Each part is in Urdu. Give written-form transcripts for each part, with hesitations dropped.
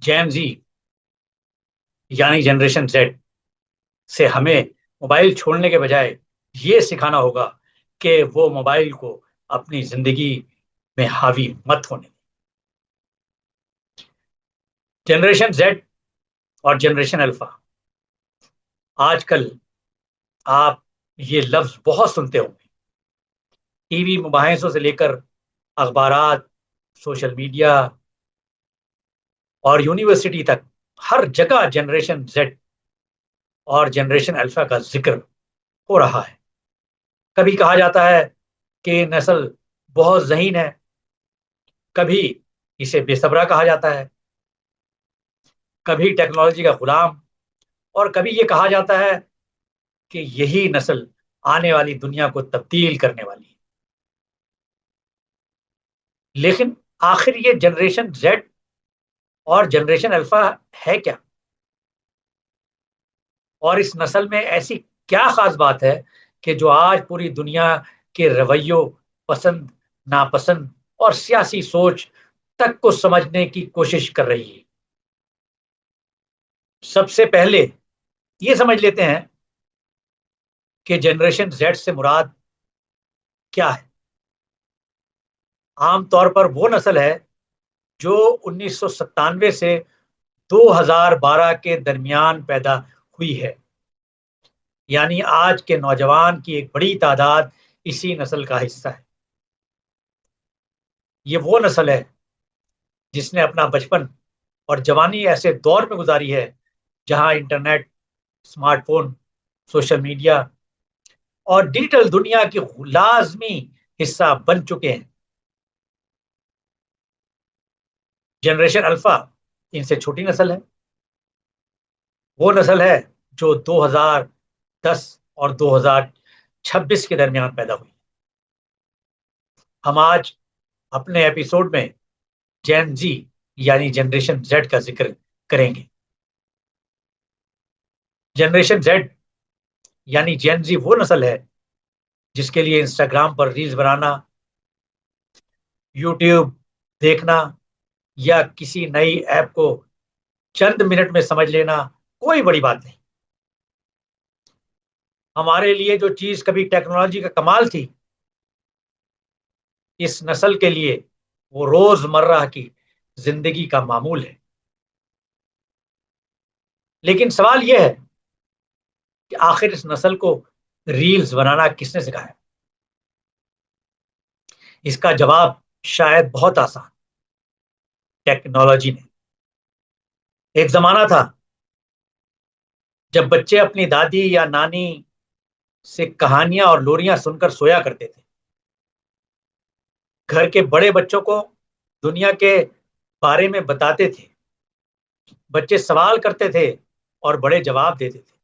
جین زی یعنی جنریشن زیڈ سے ہمیں موبائل چھوڑنے کے بجائے یہ سکھانا ہوگا کہ وہ موبائل کو اپنی زندگی میں حاوی مت ہونے دیں۔ جنریشن زیڈ اور جنریشن الفا، آج کل آپ یہ لفظ بہت سنتے ہوں گے، ٹی وی مباحثوں سے لے کر اخبارات، سوشل میڈیا اور یونیورسٹی تک ہر جگہ جنریشن زیڈ اور جنریشن الفا کا ذکر ہو رہا ہے۔ کبھی کہا جاتا ہے کہ یہ نسل بہت ذہین ہے، کبھی اسے بے صبرا کہا جاتا ہے، کبھی ٹیکنالوجی کا غلام، اور کبھی یہ کہا جاتا ہے کہ یہی نسل آنے والی دنیا کو تبدیل کرنے والی ہے۔ لیکن آخر یہ جنریشن زیڈ اور جنریشن الفا ہے کیا؟ اور اس نسل میں ایسی کیا خاص بات ہے کہ جو آج پوری دنیا کے رویوں، پسند ناپسند اور سیاسی سوچ تک کو سمجھنے کی کوشش کر رہی ہے؟ سب سے پہلے یہ سمجھ لیتے ہیں کہ جنریشن زیڈ سے مراد کیا ہے۔ عام طور پر وہ نسل ہے جو 1997 سے 2012 کے درمیان پیدا ہوئی ہے، یعنی آج کے نوجوان کی ایک بڑی تعداد اسی نسل کا حصہ ہے۔ یہ وہ نسل ہے جس نے اپنا بچپن اور جوانی ایسے دور میں گزاری ہے جہاں internet, smart phone, social media اور ڈیجیٹل دنیا کی لازمی حصہ بن چکے ہیں۔ جنریشن الفا ان سے چھوٹی نسل ہے، وہ نسل ہے جو 2010 اور 2026 کے درمیان پیدا ہوئی۔ ہم آج اپنے ایپیسوڈ میں جین زی یعنی جنریشن زیڈ کا ذکر کریں گے۔ جنریشن زیڈ یعنی جین زی وہ نسل ہے جس کے لیے انسٹاگرام پر ریلز بنانا، یوٹیوب دیکھنا یا کسی نئی ایپ کو چند منٹ میں سمجھ لینا کوئی بڑی بات نہیں۔ ہمارے لیے جو چیز کبھی ٹیکنالوجی کا کمال تھی، اس نسل کے لیے وہ روز مرہ کی زندگی کا معمول ہے۔ لیکن سوال یہ ہے کہ آخر اس نسل کو ریلز بنانا کس نے سکھایا؟ اس کا جواب شاید بہت آسان، ٹیکنالوجی نے۔ ایک زمانہ تھا جب بچے اپنی دادی یا نانی سے کہانیاں اور لوریاں سن کر سویا کرتے تھے۔ گھر کے بڑے بچوں کو دنیا کے بارے میں بتاتے تھے، بچے سوال کرتے تھے اور بڑے جواب دیتے تھے۔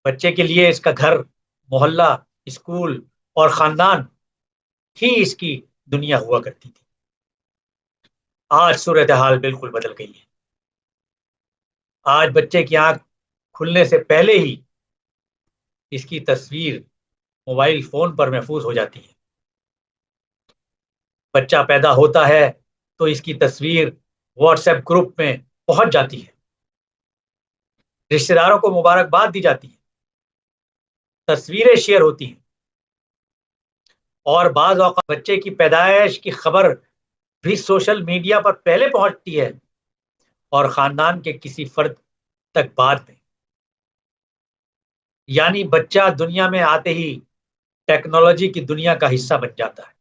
بچے کے لیے اس کا گھر، محلہ، اسکول اور خاندان ہی اس کی دنیا ہوا کرتی تھی۔ آج صورتحال بالکل بدل گئی ہے۔ آج بچے کی آنکھ کھلنے سے پہلے ہی اس کی تصویر موبائل فون پر محفوظ ہو جاتی ہے۔ بچہ پیدا ہوتا ہے تو اس کی تصویر واٹس ایپ گروپ میں پہنچ جاتی ہے، رشتہ داروں کو مبارکباد دی جاتی ہے، تصویریں شیئر ہوتی ہیں، اور بعض اوقات بچے کی پیدائش کی خبر بھی سوشل میڈیا پر پہلے پہنچتی ہے اور خاندان کے کسی فرد تک بعد میں۔ یعنی بچہ دنیا میں آتے ہی ٹیکنالوجی کی دنیا کا حصہ بن جاتا ہے۔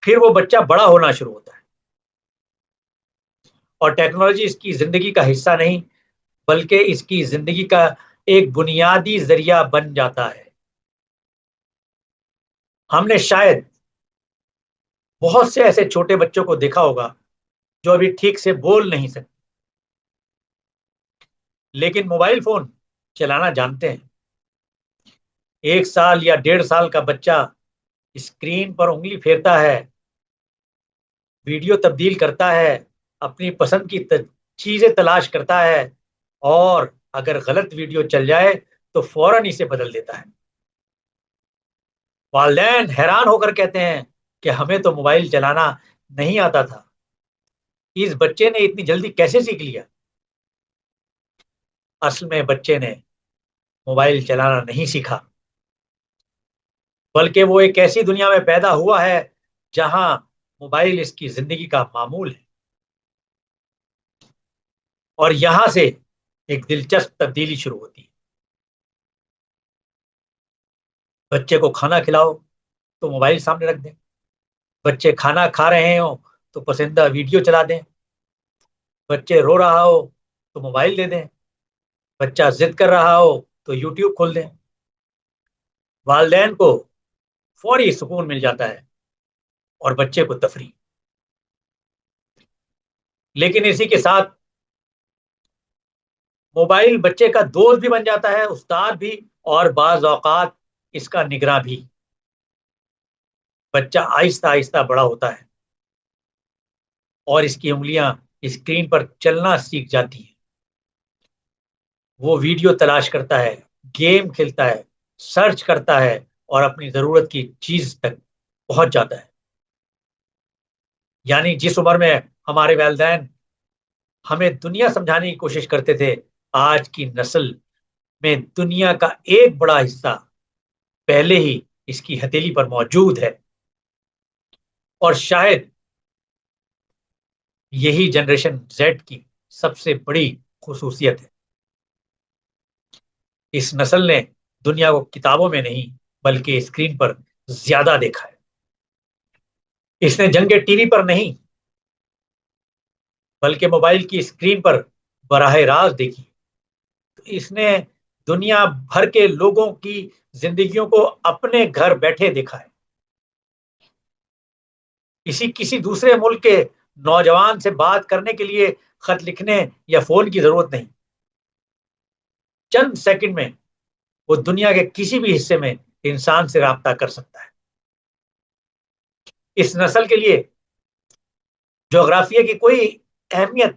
پھر وہ بچہ بڑا ہونا شروع ہوتا ہے اور ٹیکنالوجی اس کی زندگی کا حصہ نہیں بلکہ اس کی زندگی کا ایک بنیادی ذریعہ بن جاتا ہے۔ ہم نے شاید بہت سے ایسے چھوٹے بچوں کو دیکھا ہوگا جو ابھی ٹھیک سے بول نہیں سکتے لیکن موبائل فون چلانا جانتے ہیں۔ 1 سال یا 1.5 سال کا بچہ اسکرین پر انگلی پھیرتا ہے، ویڈیو تبدیل کرتا ہے، اپنی پسند کی چیزیں تلاش کرتا ہے، اور اگر غلط ویڈیو چل جائے تو فوراً اسے بدل دیتا ہے۔ والدین حیران ہو کر کہتے ہیں کہ ہمیں تو موبائل چلانا نہیں آتا تھا، اس بچے نے اتنی جلدی کیسے سیکھ لیا؟ اصل میں بچے نے موبائل چلانا نہیں سیکھا، بلکہ وہ ایک ایسی دنیا میں پیدا ہوا ہے جہاں موبائل اس کی زندگی کا معمول ہے۔ اور یہاں سے ایک دلچسپ تبدیلی شروع ہوتی ہے۔ بچے کو کھانا کھلاؤ تو موبائل سامنے رکھ دیں، بچے کھانا کھا رہے ہوں تو پسندیدہ ویڈیو چلا دیں، بچے رو رہا ہو تو موبائل دے دیں، بچہ ضد کر رہا ہو تو یوٹیوب کھول دیں۔ والدین کو فوری سکون مل جاتا ہے اور بچے کو تفریح، لیکن اسی کے ساتھ موبائل بچے کا دوست بھی بن جاتا ہے، استاد بھی، اور بعض اوقات اس کا نگراں بھی۔ بچہ آہستہ آہستہ بڑا ہوتا ہے اور اس کی انگلیاں اسکرین پر چلنا سیکھ جاتی ہیں۔ وہ ویڈیو تلاش کرتا ہے، گیم کھیلتا ہے، سرچ کرتا ہے اور اپنی ضرورت کی چیز تک پہنچ جاتا ہے۔ یعنی جس عمر میں ہمارے والدین ہمیں دنیا سمجھانے کی کوشش کرتے تھے، آج کی نسل میں دنیا کا ایک بڑا حصہ پہلے ہی اس کی ہتھیلی پر موجود ہے۔ اور شاید یہی جنریشن زیڈ کی سب سے بڑی خصوصیت ہے۔ اس نسل نے دنیا کو کتابوں میں نہیں بلکہ اسکرین پر زیادہ دیکھا ہے۔ اس نے جنگیں ٹی وی پر نہیں بلکہ موبائل کی اسکرین پر براہ راست دیکھی۔ اس نے دنیا بھر کے لوگوں کی زندگیوں کو اپنے گھر بیٹھے دیکھا ہے۔ کسی دوسرے ملک کے نوجوان سے بات کرنے کے لیے خط لکھنے یا فون کی ضرورت نہیں، چند سیکنڈ میں وہ دنیا کے کسی بھی حصے میں انسان سے رابطہ کر سکتا ہے۔ اس نسل کے لیے جغرافیہ کی کوئی اہمیت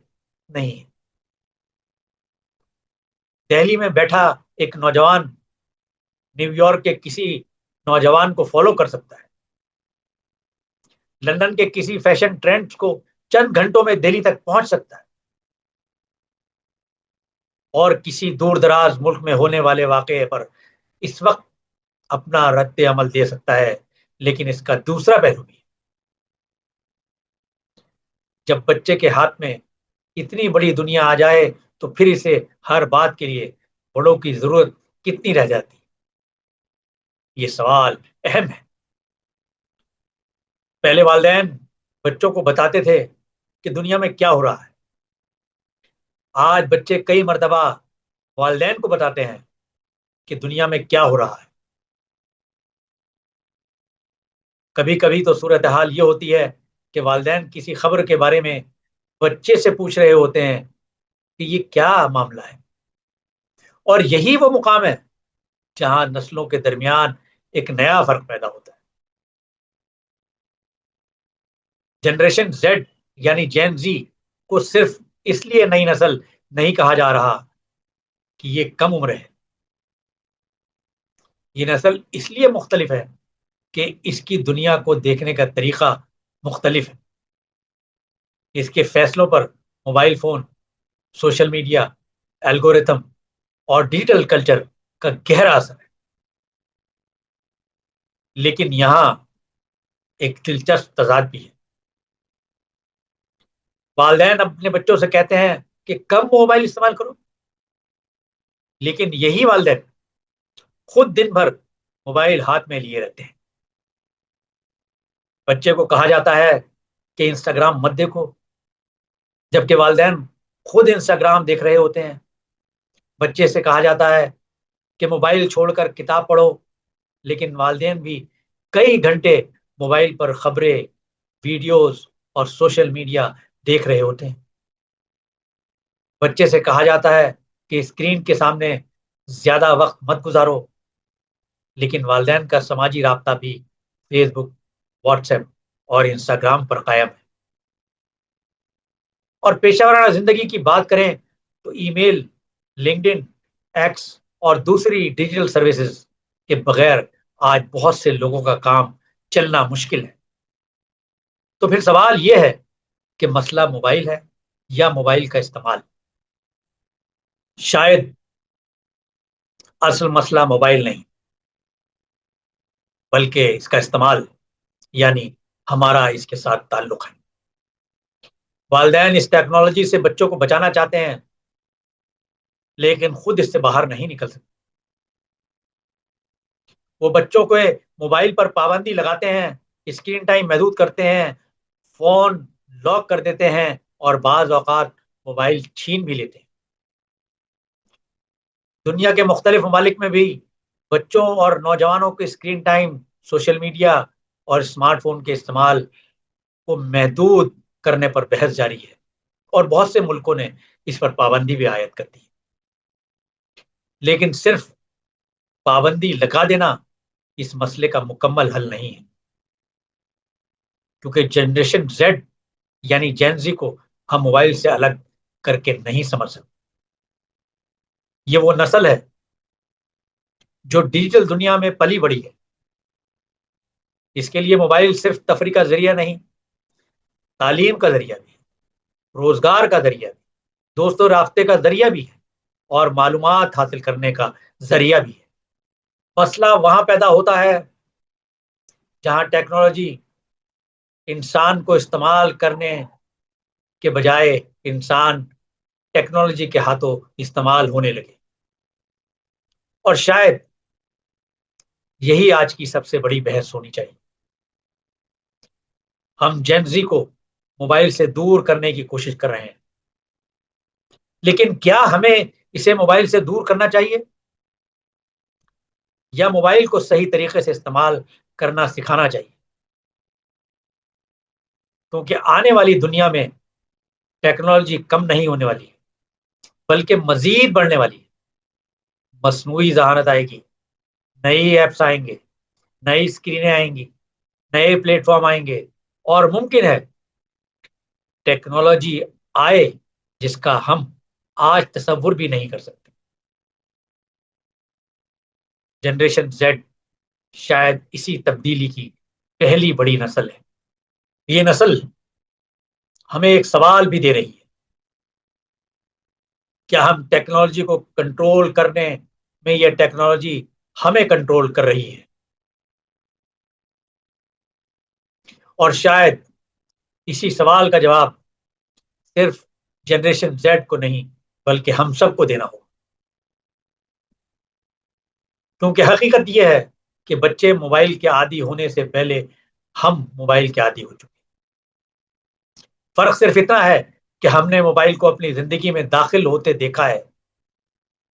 نہیں ہے۔ دہلی میں بیٹھا ایک نوجوان نیو یارک کے کسی نوجوان کو فالو کر سکتا ہے، لندن کے کسی فیشن ٹرینڈ کو چند گھنٹوں میں دہلی تک پہنچ سکتا ہے، اور کسی دور دراز ملک میں ہونے والے واقعے پر اس وقت اپنا رد عمل دے سکتا ہے۔ لیکن اس کا دوسرا پہلو بھی ہے۔ جب بچے کے ہاتھ میں اتنی بڑی دنیا آ جائے تو پھر اسے ہر بات کے لیے بڑوں کی ضرورت کتنی رہ جاتی؟ یہ سوال اہم ہے۔ پہلے والدین بچوں کو بتاتے تھے کہ دنیا میں کیا ہو رہا ہے، آج بچے کئی مرتبہ والدین کو بتاتے ہیں کہ دنیا میں کیا ہو رہا ہے۔ کبھی کبھی تو صورتحال یہ ہوتی ہے کہ والدین کسی خبر کے بارے میں بچے سے پوچھ رہے ہوتے ہیں کہ یہ کیا معاملہ ہے، اور یہی وہ مقام ہے جہاں نسلوں کے درمیان ایک نیا فرق پیدا ہوتا ہے۔ جنریشن زیڈ یعنی جین زی کو صرف اس لیے نئی نسل نہیں کہا جا رہا کہ یہ کم عمر ہے، یہ نسل اس لیے مختلف ہے کہ اس کی دنیا کو دیکھنے کا طریقہ مختلف ہے۔ اس کے فیصلوں پر mobile phone, social media, algorithm اور ڈیجیٹل کلچر کا گہرا اثر ہے۔ لیکن یہاں ایک دلچسپ تضاد بھی ہے۔ والدین اپنے بچوں سے کہتے ہیں کہ کم موبائل استعمال کرو، لیکن یہی والدین خود دن بھر موبائل ہاتھ میں لیے رہتے ہیں۔ بچے کو کہا جاتا ہے کہ انسٹاگرام مت دیکھو، جبکہ والدین خود انسٹاگرام دیکھ رہے ہوتے ہیں۔ بچے سے کہا جاتا ہے کہ موبائل چھوڑ کر کتاب پڑھو، لیکن والدین بھی کئی گھنٹے موبائل پر خبریں، ویڈیوز اور سوشل میڈیا دیکھ رہے ہوتے ہیں۔ بچے سے کہا جاتا ہے کہ اسکرین کے سامنے زیادہ وقت مت گزارو، لیکن والدین کا سماجی رابطہ بھی فیس بک، واٹس ایپ اور انسٹاگرام پر قائم ہے۔ اور پیشہ ورانہ زندگی کی بات کریں تو ای میل، لنکڈ ان، ایکس اور دوسری ڈیجیٹل سروسز کے بغیر آج بہت سے لوگوں کا کام چلنا مشکل ہے۔ تو پھر سوال یہ ہے کہ مسئلہ موبائل ہے یا موبائل کا استعمال؟ شاید اصل مسئلہ موبائل نہیں، بلکہ اس کا استعمال، یعنی ہمارا اس کے ساتھ تعلق ہے۔ والدین اس ٹیکنالوجی سے بچوں کو بچانا چاہتے ہیں، لیکن خود اس سے باہر نہیں نکل سکتے۔ وہ بچوں کو موبائل پر پابندی لگاتے ہیں، اسکرین ٹائم محدود کرتے ہیں، فون لاک کر دیتے ہیں، اور بعض اوقات موبائل چھین بھی لیتے ہیں۔ دنیا کے مختلف ممالک میں بھی بچوں اور نوجوانوں کے اسکرین ٹائم، سوشل میڈیا اور اسمارٹ فون کے استعمال کو محدود کرنے پر بحث جاری ہے، اور بہت سے ملکوں نے اس پر پابندی بھی عائد کر دی ہے۔ لیکن صرف پابندی لگا دینا اس مسئلے کا مکمل حل نہیں ہے، کیونکہ جنریشن زیڈ یعنی جین زی کو ہم موبائل سے الگ کر کے نہیں سمجھ سکتے۔ یہ وہ نسل ہے جو ڈیجیٹل دنیا میں پلی بڑھی ہے۔ اس کے لیے موبائل صرف تفریح کا ذریعہ نہیں، تعلیم کا ذریعہ بھی ہے، روزگار کا ذریعہ بھی، دوست و رابطے کا ذریعہ بھی ہے، اور معلومات حاصل کرنے کا ذریعہ بھی ہے۔ مسئلہ وہاں پیدا ہوتا ہے جہاں ٹیکنالوجی انسان کو استعمال کرنے کے بجائے انسان ٹیکنالوجی کے ہاتھوں استعمال ہونے لگے۔ اور شاید یہی آج کی سب سے بڑی بحث ہونی چاہیے۔ ہم جین زی کو موبائل سے دور کرنے کی کوشش کر رہے ہیں، لیکن کیا ہمیں اسے موبائل سے دور کرنا چاہیے، یا موبائل کو صحیح طریقے سے استعمال کرنا سکھانا چاہیے؟ کیونکہ آنے والی دنیا میں ٹیکنالوجی کم نہیں ہونے والی ہے، بلکہ مزید بڑھنے والی ہے۔ مصنوعی ذہانت آئے گی، نئی ایپس آئیں گے، نئی اسکرینیں آئیں گی، نئے پلیٹ فارم آئیں گے، اور ممکن ہے ٹیکنالوجی آئے جس کا ہم آج تصور بھی نہیں کر سکتے۔ جنریشن زیڈ شاید اسی تبدیلی کی پہلی بڑی نسل ہے۔ یہ نسل ہمیں ایک سوال بھی دے رہی ہے: کیا ہم ٹیکنالوجی کو کنٹرول کرنے میں یہ ٹیکنالوجی ہمیں کنٹرول کر رہی ہے؟ اور شاید اسی سوال کا جواب صرف جنریشن زیڈ کو نہیں بلکہ ہم سب کو دینا ہوگا، کیونکہ حقیقت یہ ہے کہ بچے موبائل کے عادی ہونے سے پہلے ہم موبائل کے عادی ہو چکے۔ فرق صرف اتنا ہے کہ ہم نے موبائل کو اپنی زندگی میں داخل ہوتے دیکھا ہے،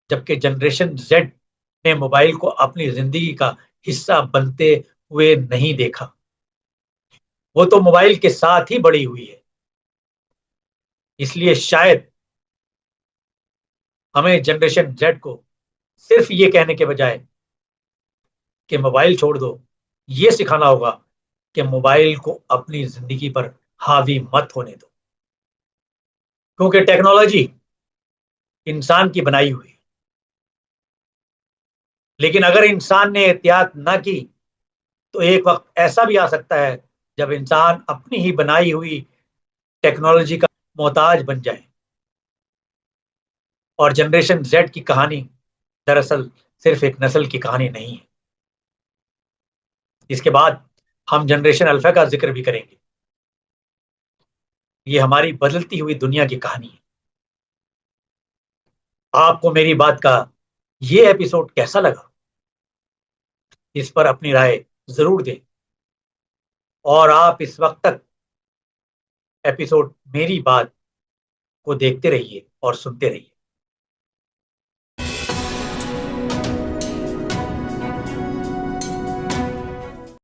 جبکہ جنریشن زیڈ نے موبائل کو اپنی زندگی کا حصہ بنتے ہوئے نہیں دیکھا۔ وہ تو موبائل کے ساتھ ہی بڑی ہوئی ہے۔ اس لیے شاید ہمیں جنریشن زیڈ کو صرف یہ کہنے کے بجائے کہ موبائل چھوڑ دو، یہ سکھانا ہوگا کہ موبائل کو اپنی زندگی پر حاوی مت ہونے دو، کیونکہ ٹیکنالوجی انسان کی بنائی ہوئی، لیکن اگر انسان نے احتیاط نہ کی تو ایک وقت ایسا بھی آ سکتا ہے جب انسان اپنی ہی بنائی ہوئی ٹیکنالوجی کا محتاج بن جائے۔ اور جنریشن زیڈ کی کہانی دراصل صرف ایک نسل کی کہانی نہیں ہے۔ اس کے بعد ہم جنریشن الفا کا ذکر بھی کریں گے۔ یہ ہماری بدلتی ہوئی دنیا کی کہانی ہے۔ آپ کو میری بات کا یہ ایپیسوڈ کیسا لگا؟ اس پر اپنی رائے ضرور دیں، اور آپ اس وقت تک ایپیسوڈ میری بات کو دیکھتے رہیے اور سنتے رہیے۔